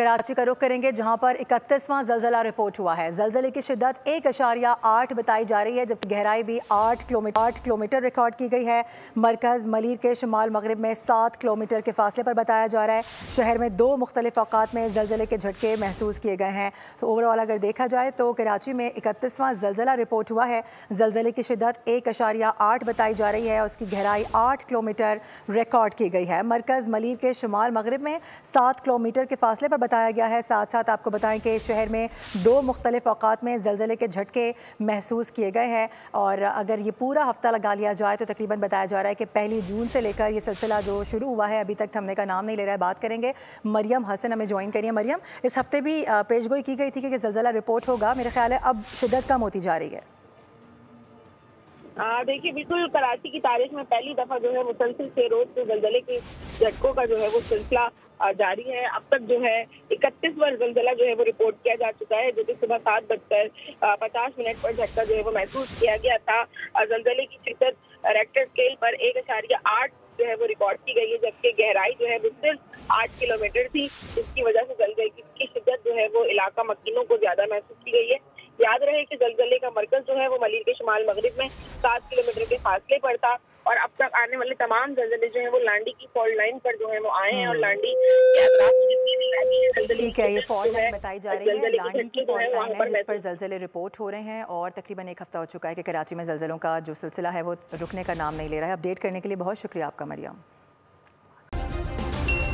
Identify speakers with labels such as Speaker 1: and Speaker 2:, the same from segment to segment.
Speaker 1: कराची का रुख करेंगे जहां पर 31वां जलजला रिपोर्ट हुआ है। जलजले की शिद्दत 1.8 बताई जा रही है, जबकि गहराई भी 8 किलोमीटर रिकॉर्ड की गई है। मरकज़ मलीर के शुमाल मगरिब में 7 किलोमीटर के फासले पर बताया जा रहा है। शहर में 2 मुख्तलिफ औकात में जलजले के झटके महसूस किए गए हैं। तो ओवरऑल अगर देखा जाए तो कराची में 31वां जलजला रिपोर्ट हुआ है। जलजले की शिद्दत 1.8 बताई जा रही है और उसकी गहराई 8 किलोमीटर रिकॉर्ड की गई है। मरकज़ मलीर के शुमाल मगरिब में 7 किलोमीटर के फासले पर बताया गया है। साथ साथ आपको बताएं कि शहर में 2 मुख्तलिफ औकात में जलजले के झटके महसूस किए गए हैं और अगर ये पूरा हफ्ता लगा लिया जाए तो तकरीबन बताया जा रहा है कि 1 जून से लेकर ये सिलसिला जो शुरू हुआ है, अभी तक थमने का नाम नहीं ले रहा है। बात करेंगे मरियम हसन हमें ज्वाइन करिए। मरियम, इस हफ्ते भी पेशगोई की गई थी कि जलजला रिपोर्ट होगा, मेरे ख्याल है अब शिद्दत कम होती जा रही है।
Speaker 2: देखिए, बिल्कुल कराची की तारीख में पहली दफा जो है मुसलसल से रोज से जलजले के झटकों का जो है वो सिलसिला जारी है। अब तक जो है 31वां जलजला जो है वो रिपोर्ट किया जा चुका है, जो कि सुबह 7:50 पर झटका जो है वो महसूस किया गया था। जलजले की शिद्दत रेक्टर स्केल पर 1.8 जो है वो रिकॉर्ड की गई है, जबकि गहराई जो है वो सिर्फ 8 किलोमीटर थी। इसकी वजह से जलजले की शिद्दत जो है वो इलाका मकीनों को ज्यादा महसूस की गई है। याद रहे कि जलजले का मरकज जो है वो मलीर के शुमाल मगरिब में 7 किलोमीटर के फासले पर था और अब तक आने वाले तमाम जलजले जो है वो लांडी की फॉल्ट लाइन पर जो है वो आए हैं और लांडी के अतराफ में जितनी भी लगी है जलजले
Speaker 1: ठीक है, ये फॉल्ट लाइन बताई जा रही है, लांडी की फॉल्ट लाइन है जिस पर जलजले रिपोर्ट हो रहे हैं और तकरीबन 1 हफ्ता हो चुका है कि कराची में जलजलों का जो सिलसिला है वो रुकने का नाम नहीं ले रहा है। अपडेट करने के लिए बहुत शुक्रिया आपका मरियम।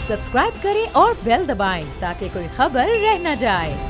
Speaker 3: सब्सक्राइब करें और बेल दबाएं ताकि कोई खबर रह न जाए।